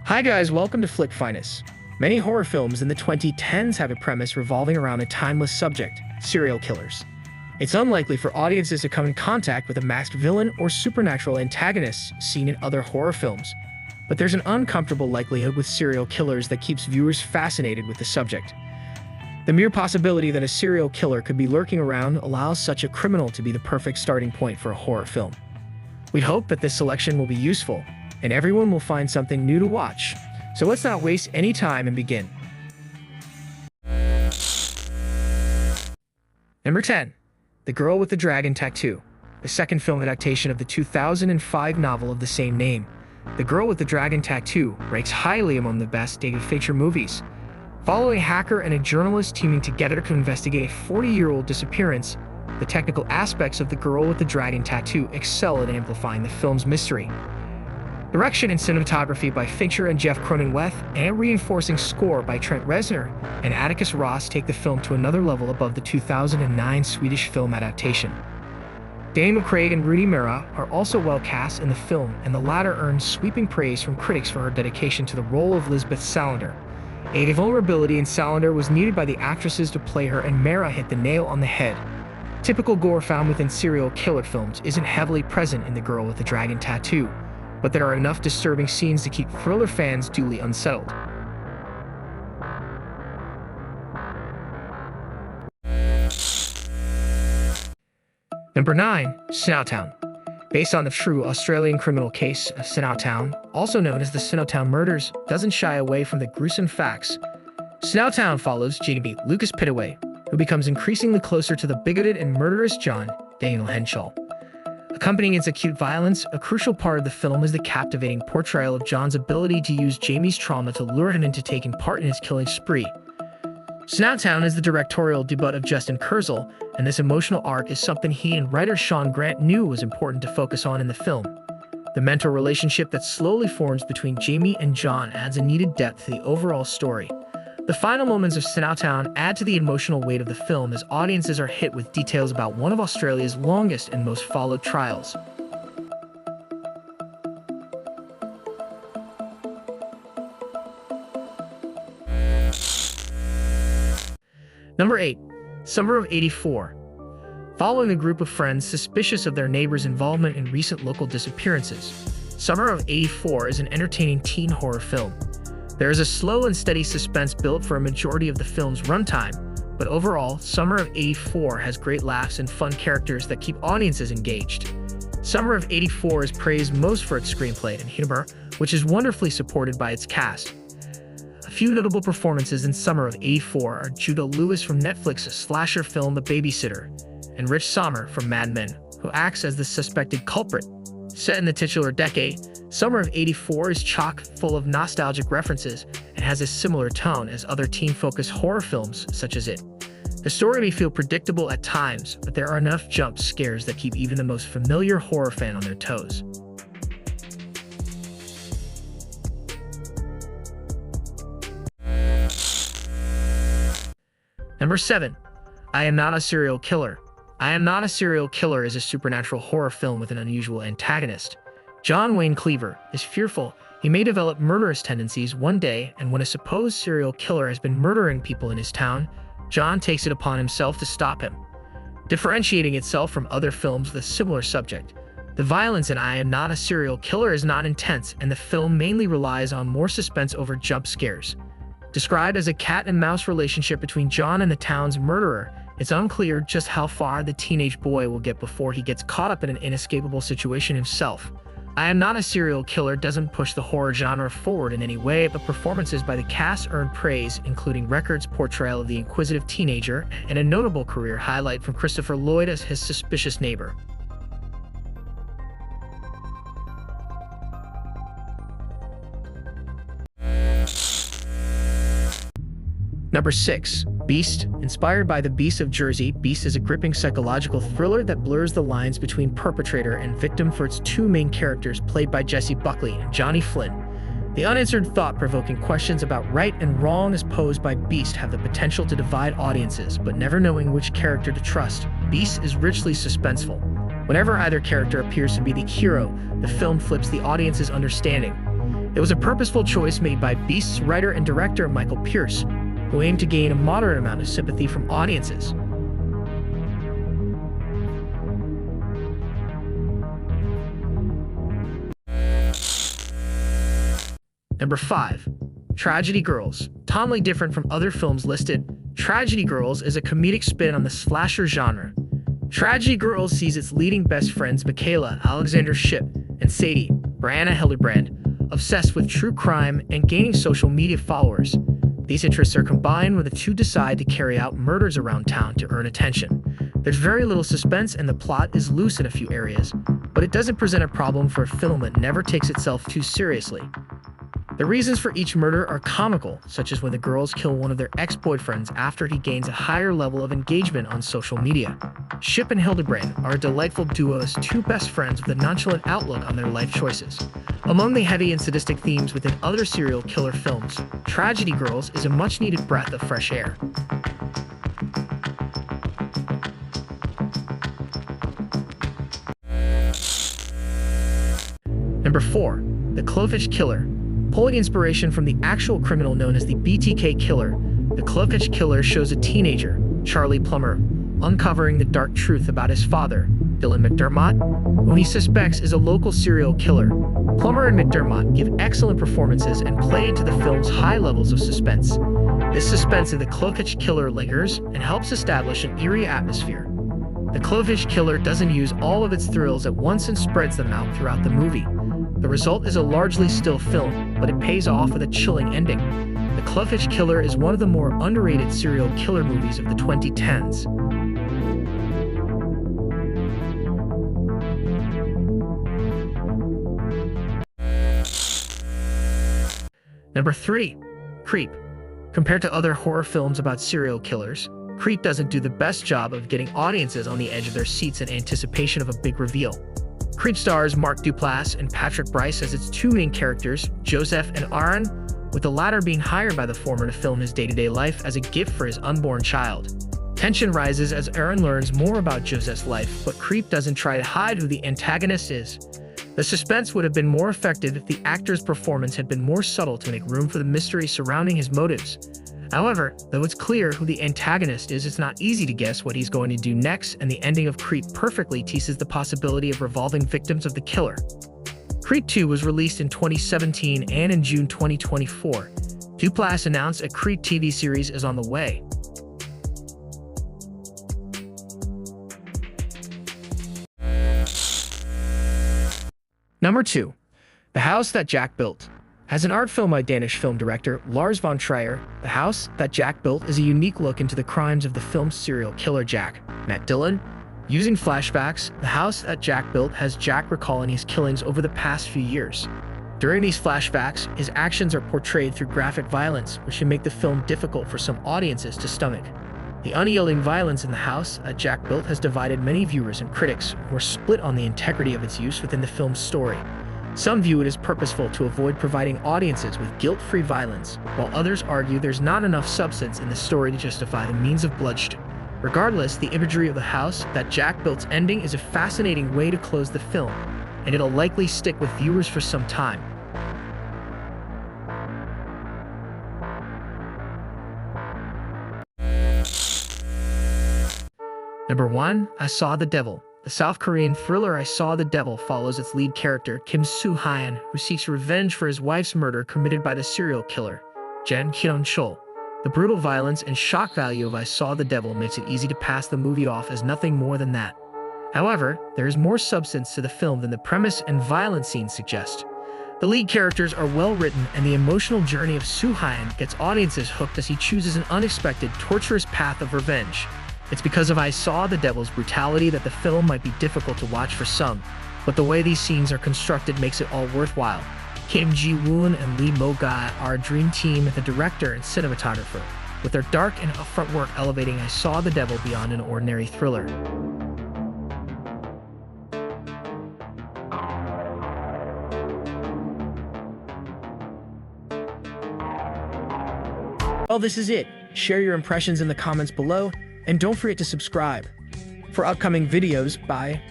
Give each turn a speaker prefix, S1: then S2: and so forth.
S1: Hi guys, welcome to Flick Finest. Many horror films in the 2010s have a premise revolving around a timeless subject, serial killers. It's unlikely for audiences to come in contact with a masked villain or supernatural antagonists seen in other horror films, but there's an uncomfortable likelihood with serial killers that keeps viewers fascinated with the subject. The mere possibility that a serial killer could be lurking around allows such a criminal to be the perfect starting point for a horror film. We hope that this selection will be useful, and everyone will find something new to watch. So let's not waste any time and begin. Number 10. The Girl with the Dragon Tattoo, the second film adaptation of the 2005 novel of the same name. The Girl with the Dragon Tattoo ranks highly among the best dated feature movies. Follow a hacker and a journalist teaming together to investigate a 40-year-old disappearance. The technical aspects of The Girl with the Dragon Tattoo excel at amplifying the film's mystery. Direction and cinematography by Fincher and Jeff Cronenweth, and a reinforcing score by Trent Reznor and Atticus Ross take the film to another level above the 2009 Swedish film adaptation. Daniel Craig and Rooney Mara are also well cast in the film, and the latter earned sweeping praise from critics for her dedication to the role of Lisbeth Salander. A vulnerability in Salander was needed by the actresses to play her, and Mara hit the nail on the head. Typical gore found within serial killer films isn't heavily present in The Girl with the Dragon Tattoo, but there are enough disturbing scenes to keep thriller fans duly unsettled. Number 9. Snowtown. Based on the true Australian criminal case of Snowtown, also known as the Snowtown murders, doesn't shy away from the gruesome facts. Snowtown follows Jamie Lucas Pittaway, who becomes increasingly closer to the bigoted and murderous John Daniel Henshaw. Accompanying its acute violence, a crucial part of the film is the captivating portrayal of John's ability to use Jamie's trauma to lure him into taking part in his killing spree. Snowtown is the directorial debut of Justin Kurzel, and this emotional arc is something he and writer Sean Grant knew was important to focus on in the film. The mental relationship that slowly forms between Jamie and John adds a needed depth to the overall story. The final moments of Snowtown add to the emotional weight of the film as audiences are hit with details about one of Australia's longest and most followed trials. Number 8. Summer of '84. Following a group of friends suspicious of their neighbor's involvement in recent local disappearances, Summer of '84 is an entertaining teen horror film. There is a slow and steady suspense built for a majority of the film's runtime, but overall, Summer of '84 has great laughs and fun characters that keep audiences engaged. Summer of '84 is praised most for its screenplay and humor, which is wonderfully supported by its cast. A few notable performances in Summer of '84 are Judah Lewis from Netflix's slasher film The Babysitter, and Rich Sommer from Mad Men, who acts as the suspected culprit. Set in the titular decade, Summer of '84 is chock full of nostalgic references and has a similar tone as other teen-focused horror films such as It. The story may feel predictable at times, but there are enough jump scares that keep even the most familiar horror fan on their toes. Number 7. I Am Not a Serial Killer. I Am Not a Serial Killer is a supernatural horror film with an unusual antagonist. John Wayne Cleaver is fearful he may develop murderous tendencies one day, and when a supposed serial killer has been murdering people in his town, John takes it upon himself to stop him. Differentiating itself from other films with a similar subject, the violence in I Am Not a Serial Killer is not intense, and the film mainly relies on more suspense over jump scares. Described as a cat-and-mouse relationship between John and the town's murderer, it's unclear just how far the teenage boy will get before he gets caught up in an inescapable situation himself. I Am Not a Serial Killer doesn't push the horror genre forward in any way, but performances by the cast earned praise, including Records' portrayal of the inquisitive teenager and a notable career highlight from Christopher Lloyd as his suspicious neighbor. Number 6. Beast. Inspired by The Beast of Jersey, Beast is a gripping psychological thriller that blurs the lines between perpetrator and victim for its two main characters played by Jesse Buckley and Johnny Flynn. The unanswered thought-provoking questions about right and wrong as posed by Beast have the potential to divide audiences, but never knowing which character to trust. Beast is richly suspenseful. Whenever either character appears to be the hero, the film flips the audience's understanding. It was a purposeful choice made by Beast's writer and director Michael Pierce, who aimed to gain a moderate amount of sympathy from audiences. Number 5. Tragedy Girls. Totally different from other films listed, Tragedy Girls is a comedic spin on the slasher genre. Tragedy Girls sees its leading best friends Michaela, Alexander Shipp, and Sadie, Brianna Hildebrand, obsessed with true crime and gaining social media followers. These interests are combined when the two decide to carry out murders around town to earn attention. There's very little suspense and the plot is loose in a few areas, but it doesn't present a problem for a film that never takes itself too seriously. The reasons for each murder are comical, such as when the girls kill one of their ex-boyfriends after he gains a higher level of engagement on social media. Shipp and Hildebrand are a delightful duo as two best friends with a nonchalant outlook on their life choices. Among the heavy and sadistic themes within other serial killer films, Tragedy Girls is a much-needed breath of fresh air. Number 4. The Clovehitch Killer. Pulling inspiration from the actual criminal known as the BTK Killer, the Clovehitch Killer shows a teenager, Charlie Plummer, uncovering the dark truth about his father, Dylan McDermott, whom he suspects is a local serial killer. Plummer and McDermott give excellent performances and play into the film's high levels of suspense. This suspense in the Clovehitch Killer lingers and helps establish an eerie atmosphere. The Clovehitch Killer doesn't use all of its thrills at once and spreads them out throughout the movie. The result is a largely still film, but it pays off with a chilling ending. The Clovehitch Killer is one of the more underrated serial killer movies of the 2010s. Number 3. Creep. Compared to other horror films about serial killers, Creep doesn't do the best job of getting audiences on the edge of their seats in anticipation of a big reveal. Creep stars Mark Duplass and Patrick Brice as its two main characters, Joseph and Aaron, with the latter being hired by the former to film his day-to-day life as a gift for his unborn child. Tension rises as Aaron learns more about Joseph's life, but Creep doesn't try to hide who the antagonist is. The suspense would have been more effective if the actor's performance had been more subtle to make room for the mystery surrounding his motives. However, though it's clear who the antagonist is, it's not easy to guess what he's going to do next, and the ending of Creep perfectly teases the possibility of revolving victims of the killer. Creep 2 was released in 2017, and in June 2024, Duplass announced a Creep TV series is on the way. Number 2. The House That Jack Built. As an art film by Danish film director Lars von Trier, The House That Jack Built is a unique look into the crimes of the film's serial killer Jack, Matt Dillon. Using flashbacks, The House That Jack Built has Jack recalling his killings over the past few years. During these flashbacks, his actions are portrayed through graphic violence, which can make the film difficult for some audiences to stomach. The unyielding violence in The House That Jack Built has divided many viewers and critics, who are split on the integrity of its use within the film's story. Some view it as purposeful to avoid providing audiences with guilt-free violence, while others argue there's not enough substance in the story to justify the means of bloodshed. Regardless, the imagery of the house that Jack Built's ending is a fascinating way to close the film, and it'll likely stick with viewers for some time. Number 1. I Saw the Devil. The South Korean thriller I Saw the Devil follows its lead character, Kim Soo-hyun, who seeks revenge for his wife's murder committed by the serial killer, Jang Hyun-chul. The brutal violence and shock value of I Saw the Devil makes it easy to pass the movie off as nothing more than that. However, there is more substance to the film than the premise and violent scenes suggest. The lead characters are well written, and the emotional journey of Soo-hyun gets audiences hooked as he chooses an unexpected, torturous path of revenge. It's because of I Saw the Devil's brutality that the film might be difficult to watch for some, but the way these scenes are constructed makes it all worthwhile. Kim Ji-woon and Lee Mo-ga are a dream team, the director and cinematographer, with their dark and upfront work elevating I Saw the Devil beyond an ordinary thriller. Well, this is it. Share your impressions in the comments below, and don't forget to subscribe for upcoming videos. Bye.